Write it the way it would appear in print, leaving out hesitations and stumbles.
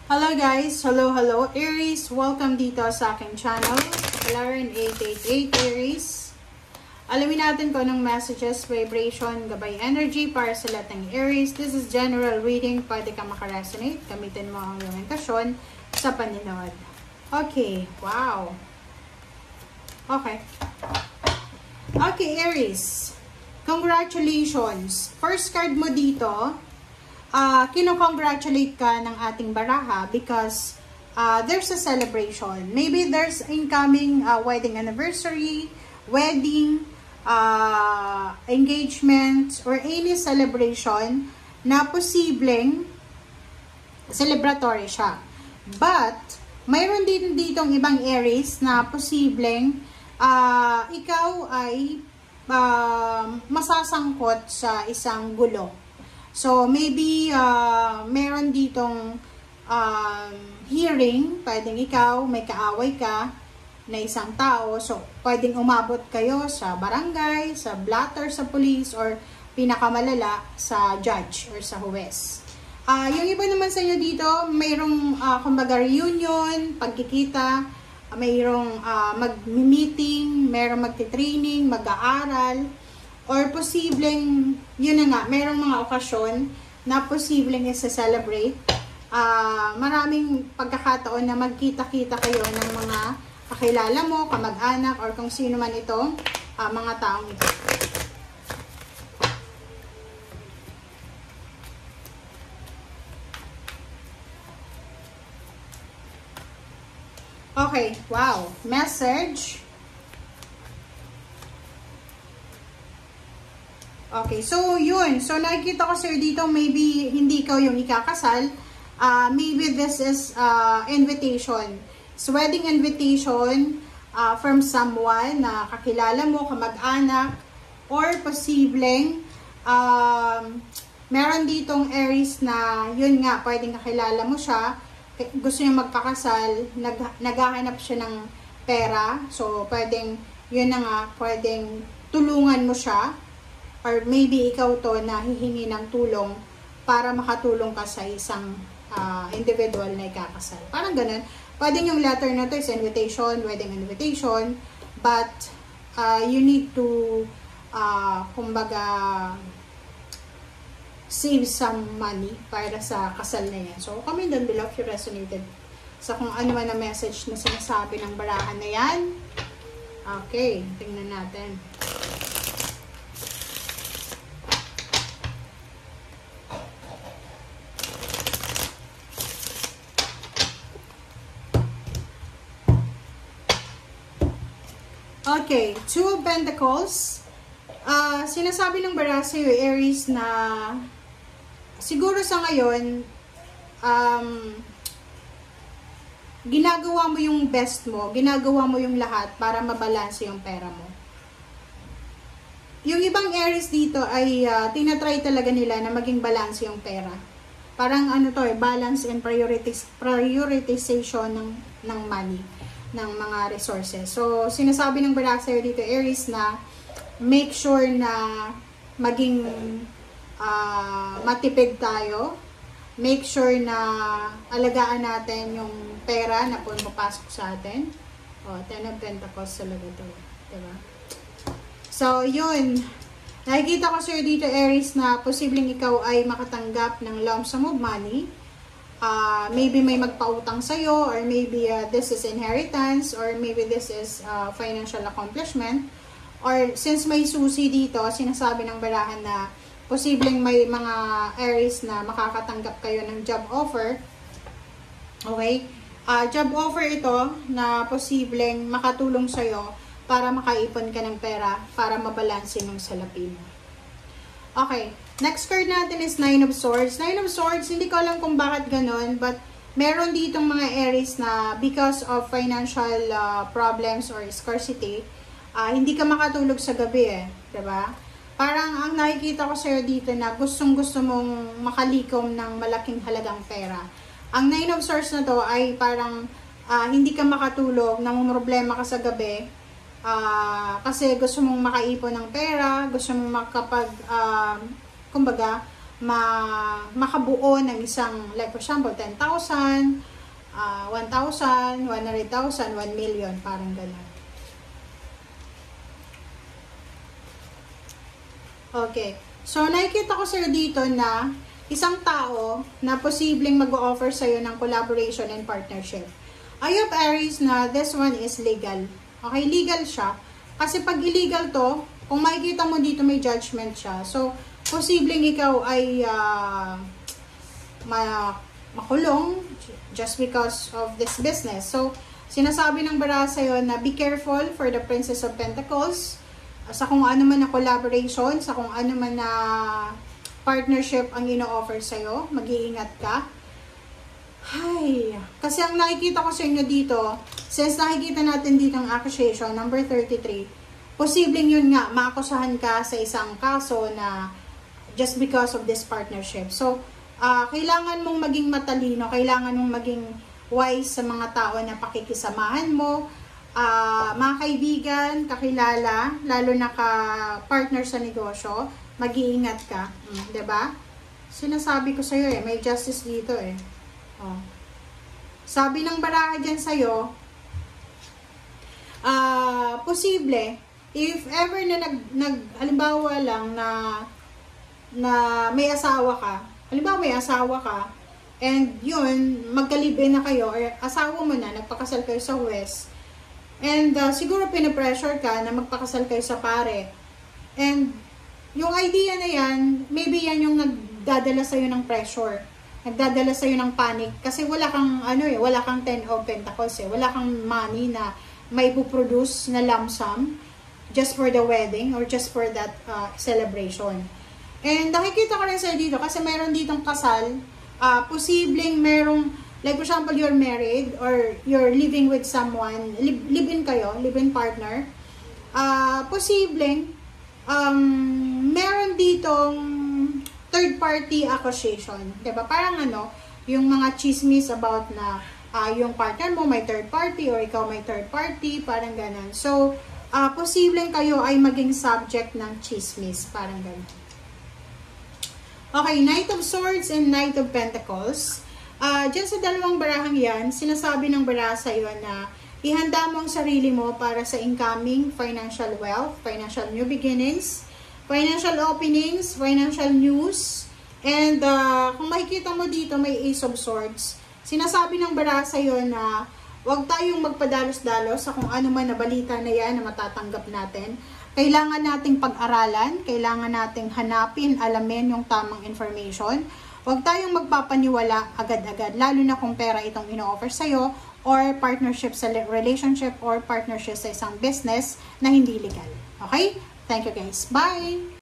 Hello guys! Hello Aries! Welcome dito sa aking channel, Alarin 888 Aries. Alamin natin kung anong messages, vibration, gabay energy para sa lahat ng Aries. This is general reading. Pwede ka makaresonate. Gamitin mo ang iyong intasyon sa paninood. Okay. Wow! Okay. Okay, Aries. Congratulations! First card mo dito, kino-congratulate ka ng ating baraha because there's a celebration. Maybe there's incoming wedding anniversary, wedding, engagement, or any celebration na posibleng celebratory siya. But, mayroon din ditong ibang Aries na posibleng ikaw ay masasangkot sa isang gulo. So, maybe, meron ditong hearing, pwedeng ikaw, may kaaway ka na isang tao. So, pwedeng umabot kayo sa barangay, sa blatter, sa police, or pinakamalala sa judge or sa huwes. Yung iba naman sa inyo dito, mayroong, kumbaga, reunion, pagkikita, mayroong mag-meeting, mayroong magti-training, mag-aaral, or posibleng, yun na nga, mayroong mga okasyon na posibleng isa-celebrate. Maraming pagkakataon na magkita-kita kayo ng mga kakilala mo, kamag-anak, or kung sino man itong mga taong ito. Okay, wow. Message. Okay, so yun. So nakikita ko sir dito, maybe hindi ikaw yung ikakasal. Maybe this is invitation. It's wedding invitation from someone na kakilala mo, kamag-anak, or posibleng meron ditong Aries na yun nga, pwedeng kakilala mo siya, gusto niya magpakasal, naghahanap siya ng pera. So pwedeng, yun na nga, pwedeng tulungan mo siya. Or maybe ikaw to na hihingi ng tulong para makatulong ka sa isang individual na ikakasal. Parang ganun. Pwedeng yung letter na to is invitation, wedding invitation, but you need to, kumbaga, save some money para sa kasal na yan. So, comment down below if you resonated sa kung ano man na message na sinasabi ng barahan na yan. Okay, tingnan natin. Okay, Two of Pentacles. Sinasabi ng baraha sa'yo, Aries, na siguro sa ngayon, ginagawa mo yung best mo, ginagawa mo yung lahat para mabalanse yung pera mo. Yung ibang Aries dito ay tinatry talaga nila na maging balance yung pera. Parang ano to, balance and prioritization ng money, ng mga resources. So, sinasabi ng baraha sa'yo dito, Aries, na make sure na maging matipid tayo. Make sure na alagaan natin yung pera na pumapasok sa atin. Ten of Pentacles talaga ito. Diba? So, yun. Nakikita ko sa'yo dito, Aries, na posibleng ikaw ay makatanggap ng lump sum of money. Maybe may magpautang sa'yo, or maybe this is inheritance, or maybe this is financial accomplishment. Or since may susi dito, sinasabi ng barahan na posibleng may mga Aries na makakatanggap kayo ng job offer. Okay? Job offer ito na posibleng makatulong sa'yo para makaipon ka ng pera para mabalansin ng salapi mo. Okay. Next card natin is Nine of Swords. Nine of Swords, hindi ko alam kung bakit ganun, but meron ditong mga Aries na because of financial problems or scarcity, hindi ka makatulog sa gabi diba? Parang ang nakikita ko sa'yo dito na gustong-gusto mong makalikom ng malaking halagang pera. Ang Nine of Swords na to ay parang hindi ka makatulog, namumroblema ka sa gabi, kasi gusto mong makaipon ng pera, gusto mong kumbaga, makabuo ng isang, like for example, 10,000, 1,000, 100,000, 1 million, parang gano'n. Okay. So, nakikita ko sir dito na isang tao na posibleng mag-offer sa'yo ng collaboration and partnership. Eye of Aries na this one is legal. Okay, legal siya. Kasi pag illegal to, kung makikita mo dito may judgment siya. So, posibleng ikaw ay makulong just because of this business. So, sinasabi ng bara sa'yo na be careful for the Princess of Pentacles, sa kung ano man na collaboration, sa kung ano man na partnership ang ino-offer sa'yo, mag-iingat ka. Ay, kasi ang nakikita ko sa inyo dito, since nakikita natin dito ang accusation, number 33, posibleng yun nga, maakusahan ka sa isang kaso na just because of this partnership. So, kailangan mong maging matalino, kailangan mong maging wise sa mga tao na pakikisamahan mo, mga kaibigan, kakilala, lalo na ka-partner sa negosyo, mag-iingat ka. Diba? Sinasabi ko sa'yo may justice dito Sabi ng baraha dyan sa'yo, posible, if ever na halimbawa lang na may asawa ka, and yun, magkalibin na kayo, or asawa mo na, nagpakasal kayo sa West, and siguro pinapressure ka na magpakasal kayo sa pare. And yung idea na yan, maybe yan yung nagdadala sa'yo ng pressure. Nagdadala sa'yo ng panic. Kasi wala kang, wala kang 10 of Pentacles Wala kang money na may puproduce na lump sum just for the wedding or just for that celebration. And nakikita ko rin sa'yo dito kasi mayroon ditong kasal. Posibleng merong, like for example, you're married or you're living with someone, live-in kayo, live-in partner, posibleng, meron ditong third-party accusation. Diba? Parang yung mga chismis about na yung partner mo may third party or ikaw may third party, parang ganon. So, posibleng kayo ay maging subject ng chismis, parang ganon. Okay, Knight of Swords and Knight of Pentacles. Diyan sa dalawang barahang yan, sinasabi ng baraha sa'yo na ihanda mo ang sarili mo para sa incoming financial wealth, financial new beginnings, financial openings, financial news, and kung makikita mo dito may Ace of Swords, sinasabi ng baraha sa'yo na huwag tayong magpadalos-dalos sa kung ano man na balita na yan na matatanggap natin. Kailangan nating pag-aralan, kailangan nating hanapin, alamin yung tamang information. Huwag tayong magpapaniwala agad-agad, lalo na kung pera itong ino-offer sa'yo or partnership sa relationship or partnership sa isang business na hindi legal. Okay? Thank you guys. Bye!